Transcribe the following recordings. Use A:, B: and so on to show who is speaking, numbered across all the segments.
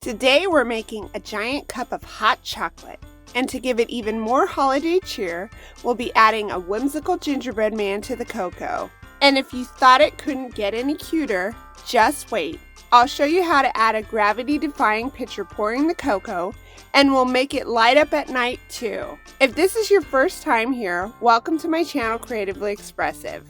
A: Today we're making a giant cup of hot chocolate, and to give it even more holiday cheer, we'll be adding a whimsical gingerbread man to the cocoa. And if you thought it couldn't get any cuter, just wait. I'll show you how to add a gravity-defying pitcher pouring the cocoa, and we'll make it light up at night too. If this is your first time here, welcome to my channel Creatively Expressive.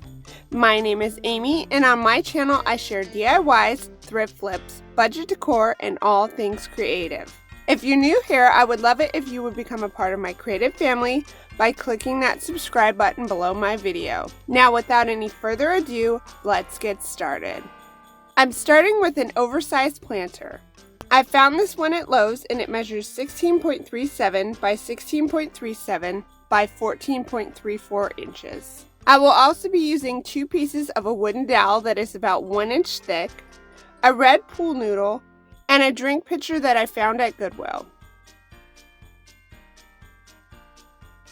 A: My name is Amy, and on my channel I share DIYs, thrift flips, budget decor, and all things creative. If you're new here, I would love it if you would become a part of my creative family by clicking that subscribe button below my video. Now without any further ado, let's get started. I'm starting with an oversized planter. I found this one at Lowe's and it measures 16.37 by 16.37 by 14.34 inches. I will also be using 2 pieces of a wooden dowel that is about 1 inch thick, a red pool noodle, and a drink pitcher that I found at Goodwill.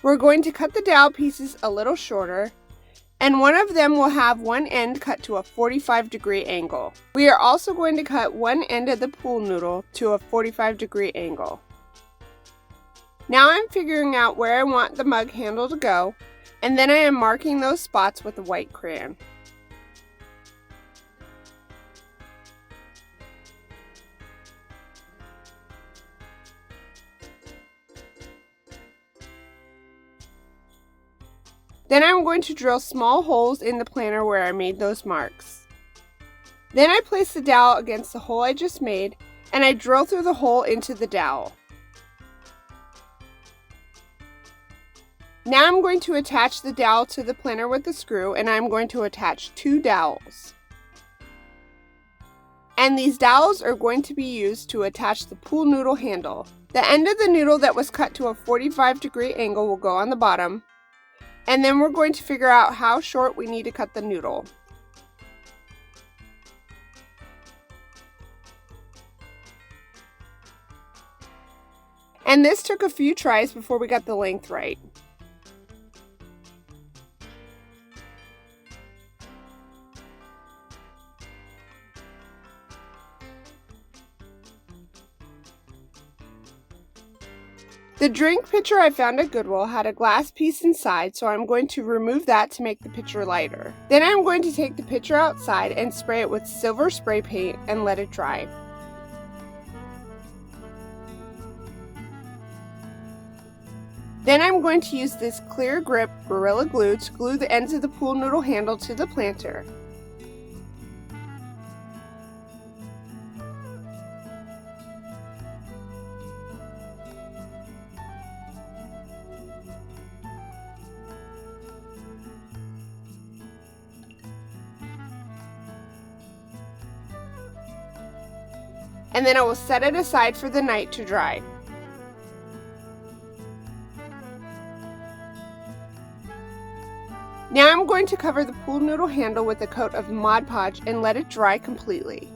A: We're going to cut the dowel pieces a little shorter, and one of them will have one end cut to a 45-degree angle. We are also going to cut one end of the pool noodle to a 45-degree angle. Now I'm figuring out where I want the mug handle to go, and then I am marking those spots with a white crayon. Then I'm going to drill small holes in the planter where I made those marks. Then I place the dowel against the hole I just made, and I drill through the hole into the dowel. Now I'm going to attach the dowel to the planter with a screw, and I'm going to attach 2 dowels. And these dowels are going to be used to attach the pool noodle handle. The end of the noodle that was cut to a 45-degree angle will go on the bottom, and then we're going to figure out how short we need to cut the noodle. And this took a few tries before we got the length right. The drink pitcher I found at Goodwill had a glass piece inside, so I'm going to remove that to make the pitcher lighter. Then I'm going to take the pitcher outside and spray it with silver spray paint and let it dry. Then I'm going to use this clear grip Gorilla Glue to glue the ends of the pool noodle handle to the planter. And then I will set it aside for the night to dry. Now I'm going to cover the pool noodle handle with a coat of Mod Podge and let it dry completely.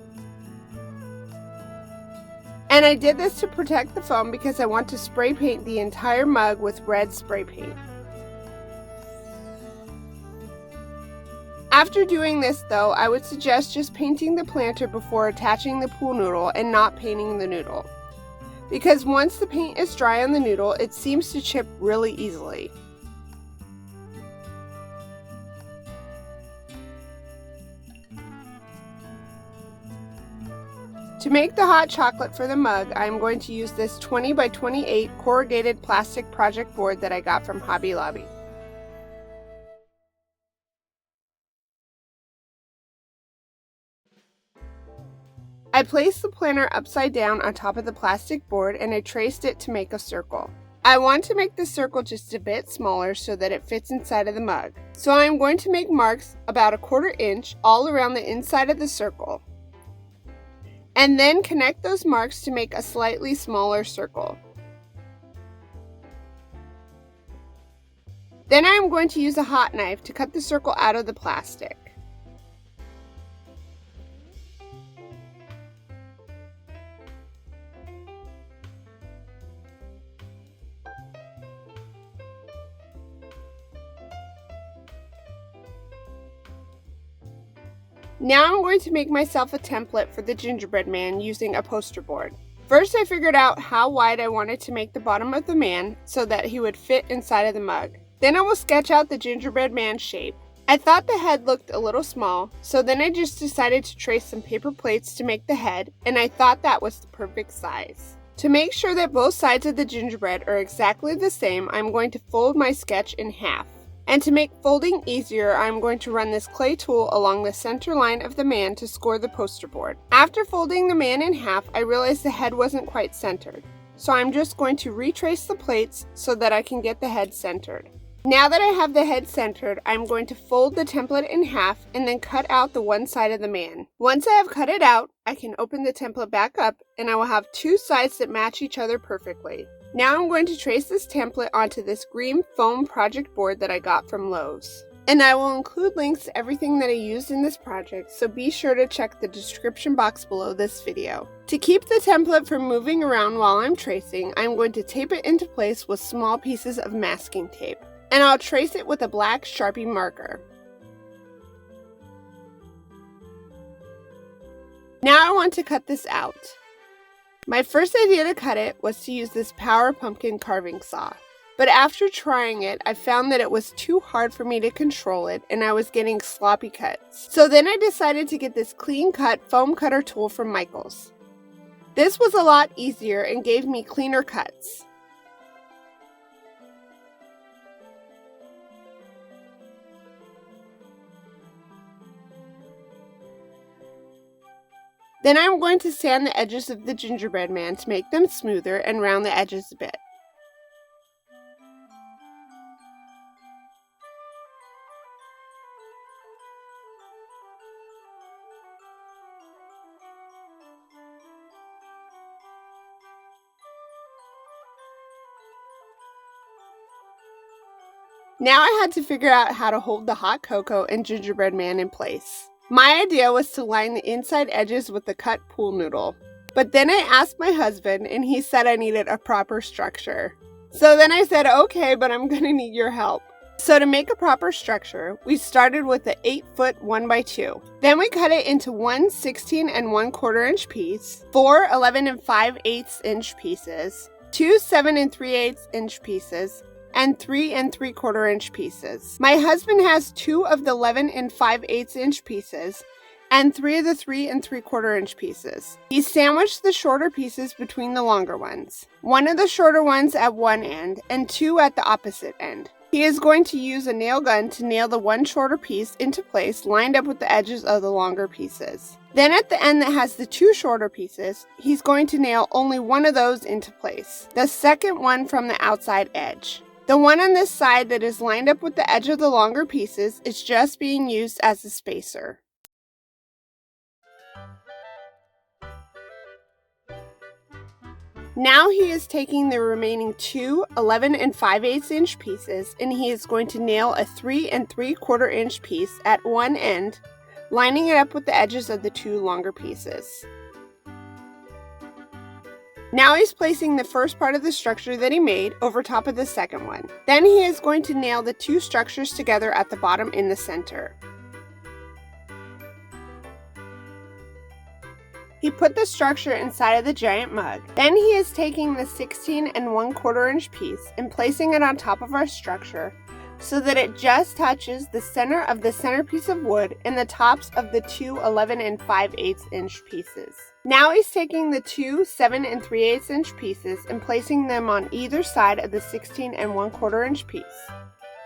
A: And I did this to protect the foam because I want to spray paint the entire mug with red spray paint. After doing this though, I would suggest just painting the planter before attaching the pool noodle and not painting the noodle. Because once the paint is dry on the noodle, it seems to chip really easily. To make the hot chocolate for the mug, I am going to use this 20 by 28 corrugated plastic project board that I got from Hobby Lobby. I placed the planter upside down on top of the plastic board and I traced it to make a circle. I want to make the circle just a bit smaller so that it fits inside of the mug. So I am going to make marks about 1/4 inch all around the inside of the circle. And then connect those marks to make a slightly smaller circle. Then I am going to use a hot knife to cut the circle out of the plastic. Now I'm going to make myself a template for the gingerbread man using a poster board. First, I figured out how wide I wanted to make the bottom of the man so that he would fit inside of the mug. Then I will sketch out the gingerbread man shape. I thought the head looked a little small, so then I just decided to trace some paper plates to make the head, and I thought that was the perfect size. To make sure that both sides of the gingerbread are exactly the same, I'm going to fold my sketch in half. And to make folding easier, I'm going to run this clay tool along the center line of the man to score the poster board. After folding the man in half, I realized the head wasn't quite centered. So I'm just going to retrace the plates so that I can get the head centered. Now that I have the head centered, I'm going to fold the template in half and then cut out the one side of the man. Once I have cut it out, I can open the template back up and I will have two sides that match each other perfectly. Now I'm going to trace this template onto this green foam project board that I got from Lowe's. And I will include links to everything that I used in this project, so be sure to check the description box below this video. To keep the template from moving around while I'm tracing, I'm going to tape it into place with small pieces of masking tape. And I'll trace it with a black Sharpie marker. Now I want to cut this out. My first idea to cut it was to use this Power Pumpkin carving saw. But after trying it, I found that it was too hard for me to control it and I was getting sloppy cuts. So then I decided to get this CLEANKUT foam cutter tool from Michael's. This was a lot easier and gave me cleaner cuts. Then I'm going to sand the edges of the gingerbread man to make them smoother and round the edges a bit. Now I had to figure out how to hold the hot cocoa and gingerbread man in place. My idea was to line the inside edges with the cut pool noodle. But then I asked my husband and he said I needed a proper structure. So then I said, okay, but I'm gonna need your help. So to make a proper structure, we started with the 8-foot 1x2. Then we cut it into 1 16 1/4 inch piece, 4 11 5/8 inch pieces, 2 7 3/8 inch pieces, and 3 3/4 inch pieces. My husband has 2 of the 11 5/8 inch pieces and 3 of the 3 3/4 inch pieces. He sandwiched the shorter pieces between the longer ones, 1 of the shorter ones at one end and 2 at the opposite end. He is going to use a nail gun to nail the one shorter piece into place lined up with the edges of the longer pieces. Then at the end that has the 2 shorter pieces, he's going to nail only one of those into place, the second one from the outside edge. The one on this side that is lined up with the edge of the longer pieces is just being used as a spacer. Now he is taking the remaining 2 11 5/8 inch pieces and he is going to nail a 3 3/4 inch piece at one end, lining it up with the edges of the 2 longer pieces. Now he's placing the first part of the structure that he made over top of the second one. Then he is going to nail the 2 structures together at the bottom in the center. He put the structure inside of the giant mug. Then he is taking the 16 1/4 inch piece and placing it on top of our structure so that it just touches the center of the centerpiece of wood and the tops of the 2 11 5/8 inch pieces. Now he's taking the 2 7 3/8 inch pieces and placing them on either side of the 16 1/4 inch piece.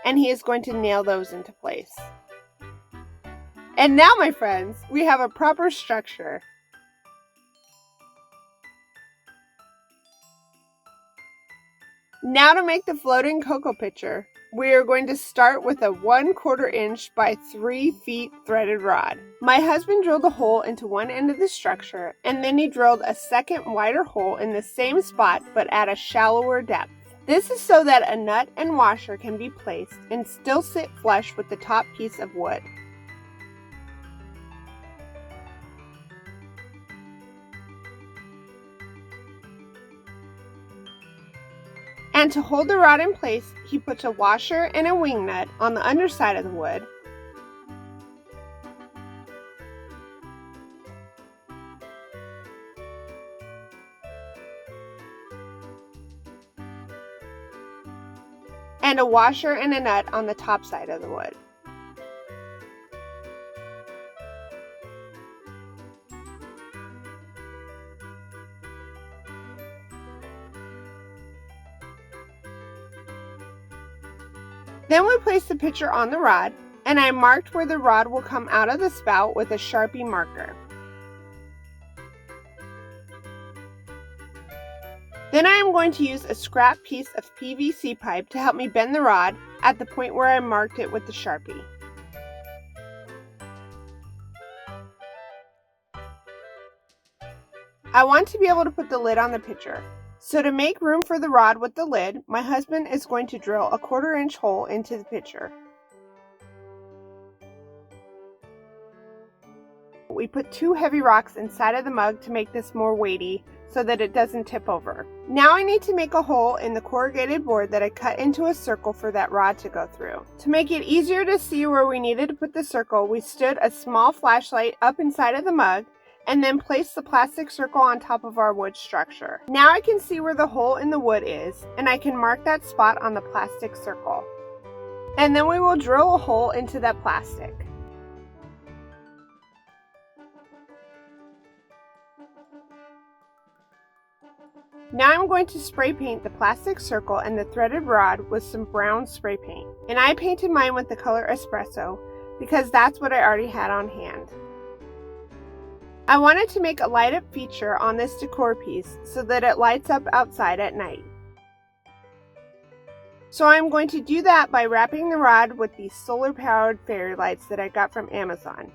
A: And he is going to nail those into place. And now, my friends, we have a proper structure. Now to make the floating cocoa pitcher, we are going to start with a 1/4 inch by 3 feet threaded rod. My husband drilled a hole into one end of the structure and then he drilled a second wider hole in the same spot but at a shallower depth. This is so that a nut and washer can be placed and still sit flush with the top piece of wood. And to hold the rod in place, he puts a washer and a wing nut on the underside of the wood. and a washer and a nut on the top side of the wood. Then we place the pitcher on the rod, and I marked where the rod will come out of the spout with a Sharpie marker. Then I am going to use a scrap piece of PVC pipe to help me bend the rod at the point where I marked it with the Sharpie. I want to be able to put the lid on the pitcher. So to make room for the rod with the lid, my husband is going to drill a 1/4-inch hole into the pitcher. We put 2 heavy rocks inside of the mug to make this more weighty so that it doesn't tip over. Now I need to make a hole in the corrugated board that I cut into a circle for that rod to go through. To make it easier to see where we needed to put the circle, we stood a small flashlight up inside of the mug and then place the plastic circle on top of our wood structure. Now I can see where the hole in the wood is, and I can mark that spot on the plastic circle. And then we will drill a hole into that plastic. Now I'm going to spray paint the plastic circle and the threaded rod with some brown spray paint. And I painted mine with the color espresso because that's what I already had on hand. I wanted to make a light up feature on this decor piece so that it lights up outside at night. So I'm going to do that by wrapping the rod with these solar powered fairy lights that I got from Amazon.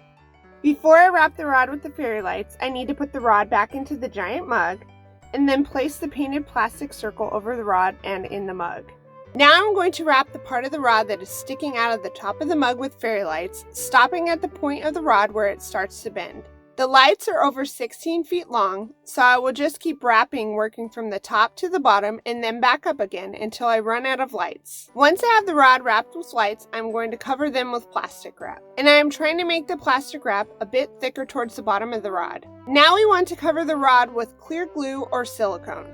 A: Before I wrap the rod with the fairy lights, I need to put the rod back into the giant mug and then place the painted plastic circle over the rod and in the mug. Now I'm going to wrap the part of the rod that is sticking out of the top of the mug with fairy lights, stopping at the point of the rod where it starts to bend. The lights are over 16 feet long, so I will just keep wrapping, working from the top to the bottom and then back up again until I run out of lights. Once I have the rod wrapped with lights, I'm going to cover them with plastic wrap. And I am trying to make the plastic wrap a bit thicker towards the bottom of the rod. Now we want to cover the rod with clear glue or silicone.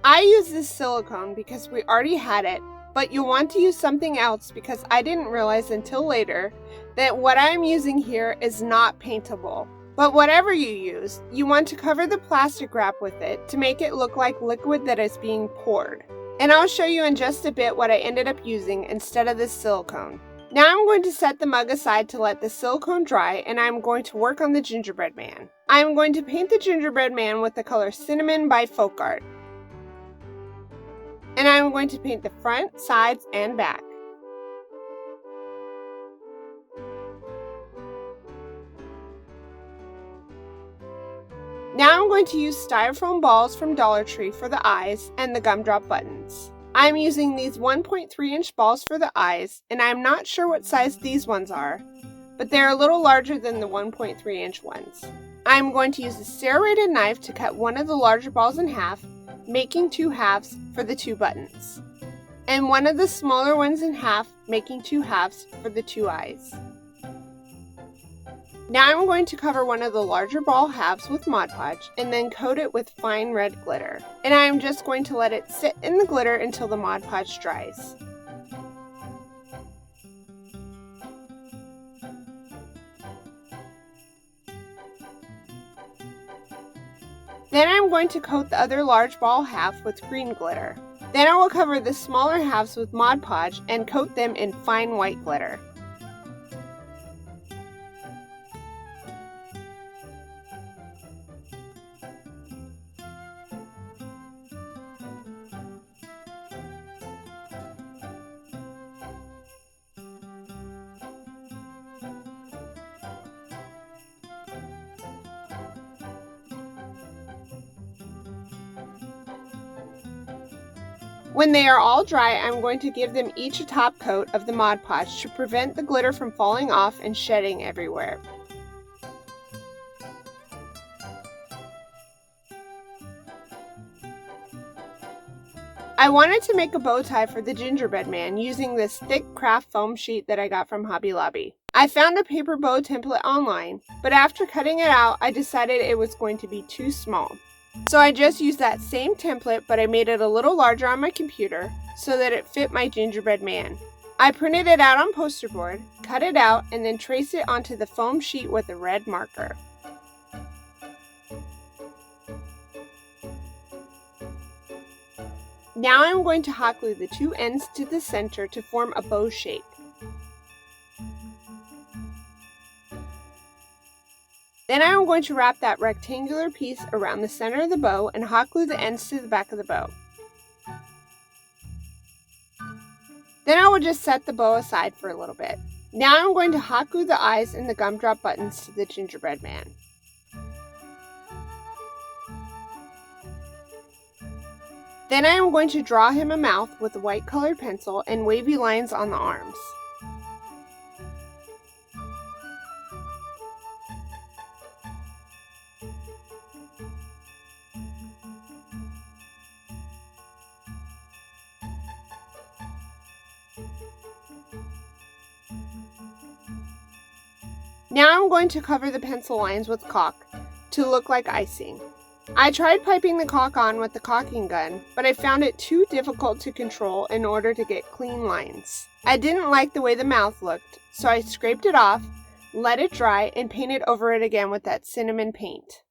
A: I use this silicone because we already had it, but you'll want to use something else because I didn't realize until later that what I am using here is not paintable. But whatever you use, you want to cover the plastic wrap with it to make it look like liquid that is being poured. And I'll show you in just a bit what I ended up using instead of this silicone. Now I'm going to set the mug aside to let the silicone dry, and I'm going to work on the gingerbread man. I'm going to paint the gingerbread man with the color Cinnamon by Folk Art. And I'm going to paint the front, sides, and back. Now I'm going to use styrofoam balls from Dollar Tree for the eyes and the gumdrop buttons. I'm using these 1.3-inch balls for the eyes, and I'm not sure what size these ones are, but they're a little larger than the 1.3-inch ones. I'm going to use a serrated knife to cut one of the larger balls in half, making 2 halves for the 2 buttons, and one of the smaller ones in half, making 2 halves for the 2 eyes. Now I'm going to cover one of the larger ball halves with Mod Podge and then coat it with fine red glitter. And I am just going to let it sit in the glitter until the Mod Podge dries. Then I'm going to coat the other large ball half with green glitter. Then I will cover the smaller halves with Mod Podge and coat them in fine white glitter. When they are all dry, I'm going to give them each a top coat of the Mod Podge to prevent the glitter from falling off and shedding everywhere. I wanted to make a bow tie for the gingerbread man using this thick craft foam sheet that I got from Hobby Lobby. I found a paper bow template online, but after cutting it out, I decided it was going to be too small. So I just used that same template, but I made it a little larger on my computer so that it fit my gingerbread man. I printed it out on poster board, cut it out, and then traced it onto the foam sheet with a red marker. Now I'm going to hot glue the two ends to the center to form a bow shape. Then I am going to wrap that rectangular piece around the center of the bow and hot glue the ends to the back of the bow. Then I will just set the bow aside for a little bit. Now I'm going to hot glue the eyes and the gumdrop buttons to the gingerbread man. Then I am going to draw him a mouth with a white colored pencil and wavy lines on the arms. Now I'm going to cover the pencil lines with caulk to look like icing. I tried piping the caulk on with the caulking gun, but I found it too difficult to control in order to get clean lines. I didn't like the way the mouth looked, so I scraped it off, let it dry, and painted over it again with that cinnamon paint.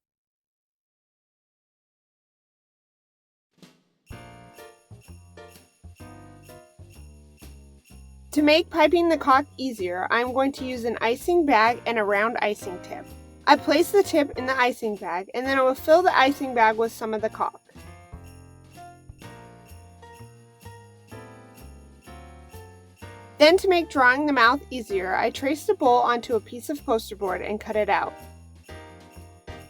A: To make piping the caulk easier, I'm going to use an icing bag and a round icing tip. I place the tip in the icing bag, and then I will fill the icing bag with some of the caulk. Then, to make drawing the mouth easier, I traced a bowl onto a piece of poster board and cut it out.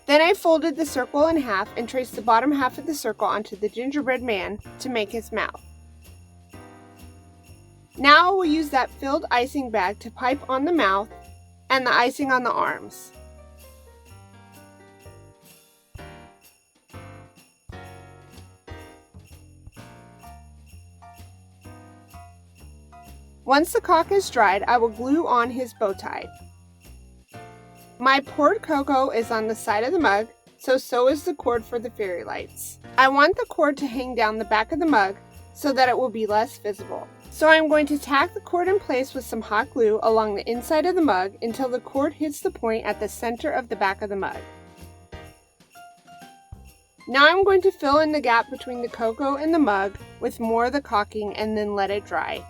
A: Then I folded the circle in half and traced the bottom half of the circle onto the gingerbread man to make his mouth. Now I will use that filled icing bag to pipe on the mouth and the icing on the arms. Once the caulk is dried, I will glue on his bow tie. My poured cocoa is on the side of the mug, so is the cord for the fairy lights. I want the cord to hang down the back of the mug so that it will be less visible. So I'm going to tack the cord in place with some hot glue along the inside of the mug until the cord hits the point at the center of the back of the mug. Now I'm going to fill in the gap between the cocoa and the mug with more of the caulking and then let it dry.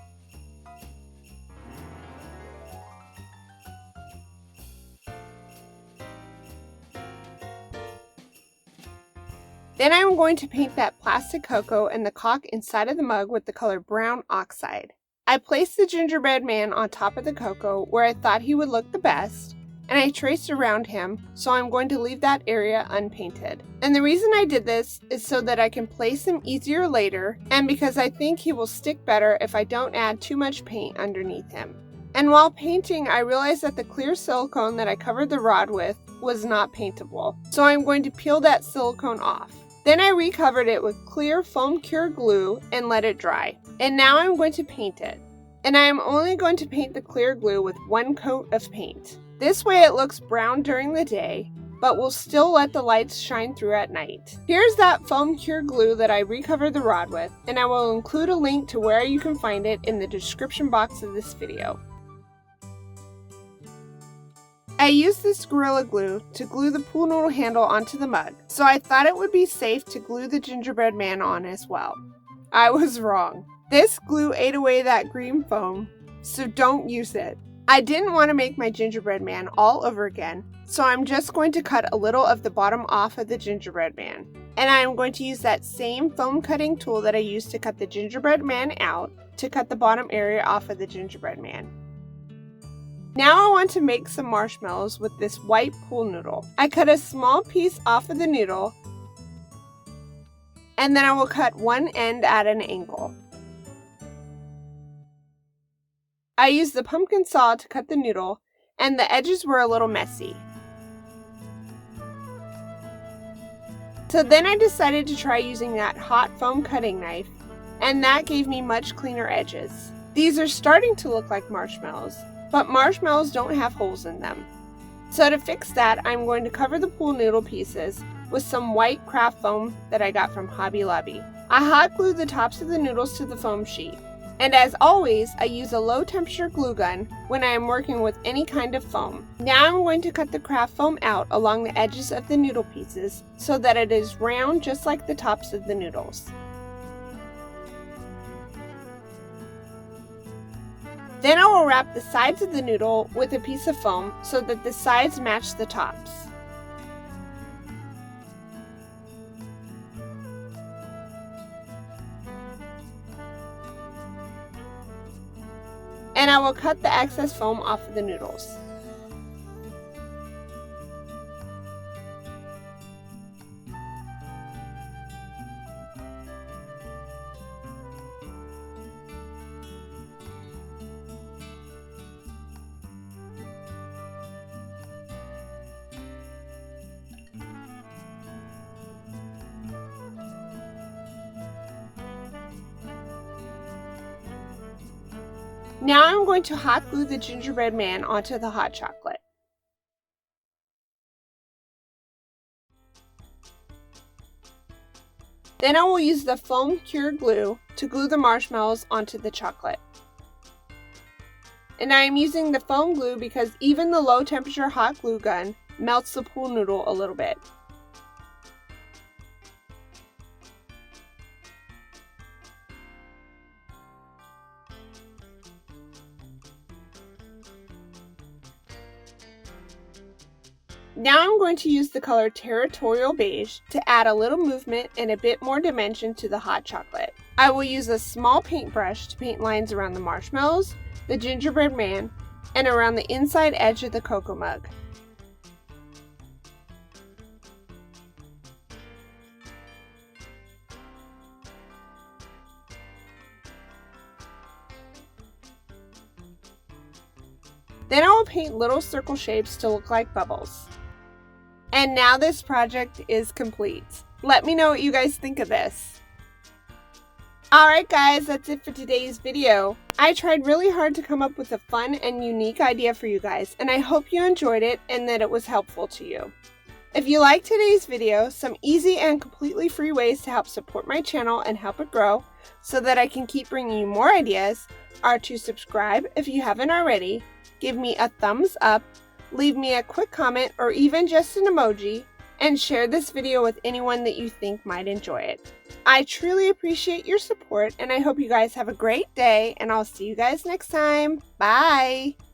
A: Then I am going to paint that plastic cocoa and the caulk inside of the mug with the color brown oxide. I placed the gingerbread man on top of the cocoa where I thought he would look the best, and I traced around him, so I'm going to leave that area unpainted. And the reason I did this is so that I can place him easier later, and because I think he will stick better if I don't add too much paint underneath him. And while painting, I realized that the clear silicone that I covered the rod with was not paintable, so I'm going to peel that silicone off. Then I recovered it with clear foam cure glue and let it dry. And now I'm going to paint it. And I am only going to paint the clear glue with one coat of paint. This way it looks brown during the day, but will still let the lights shine through at night. Here's that foam cure glue that I recovered the rod with, and I will include a link to where you can find it in the description box of this video. I used this Gorilla Glue to glue the pool noodle handle onto the mug, so I thought it would be safe to glue the gingerbread man on as well. I was wrong. This glue ate away that green foam, so don't use it. I didn't want to make my gingerbread man all over again, so I'm just going to cut a little of the bottom off of the gingerbread man. And I am going to use that same foam cutting tool that I used to cut the gingerbread man out to cut the bottom area off of the gingerbread man. Now I want to make some marshmallows with this white pool noodle. I cut a small piece off of the noodle, and then I will cut one end at an angle. I used the pumpkin saw to cut the noodle, and the edges were a little messy. So then I decided to try using that hot foam cutting knife, and that gave me much cleaner edges. These are starting to look like marshmallows, but marshmallows don't have holes in them. So to fix that, I'm going to cover the pool noodle pieces with some white craft foam that I got from Hobby Lobby. I hot glue the tops of the noodles to the foam sheet. And as always, I use a low temperature glue gun when I am working with any kind of foam. Now I'm going to cut the craft foam out along the edges of the noodle pieces so that it is round just like the tops of the noodles. Then I will wrap the sides of the noodle with a piece of foam so that the sides match the tops. And I will cut the excess foam off of the noodles. Now I'm going to hot glue the gingerbread man onto the hot chocolate. Then I will use the foam cured glue to glue the marshmallows onto the chocolate. And I am using the foam glue because even the low temperature hot glue gun melts the pool noodle a little bit. Now I'm going to use the color Territorial Beige to add a little movement and a bit more dimension to the hot chocolate. I will use a small paintbrush to paint lines around the marshmallows, the gingerbread man, and around the inside edge of the cocoa mug. Then I will paint little circle shapes to look like bubbles. And now this project is complete. Let me know what you guys think of this. Alright guys, that's it for today's video. I tried really hard to come up with a fun and unique idea for you guys, and I hope you enjoyed it and that it was helpful to you. If you liked today's video, some easy and completely free ways to help support my channel and help it grow so that I can keep bringing you more ideas are to subscribe if you haven't already, give me a thumbs up, leave me a quick comment or even just an emoji, and share this video with anyone that you think might enjoy it. I truly appreciate your support and I hope you guys have a great day, and I'll see you guys next time. Bye!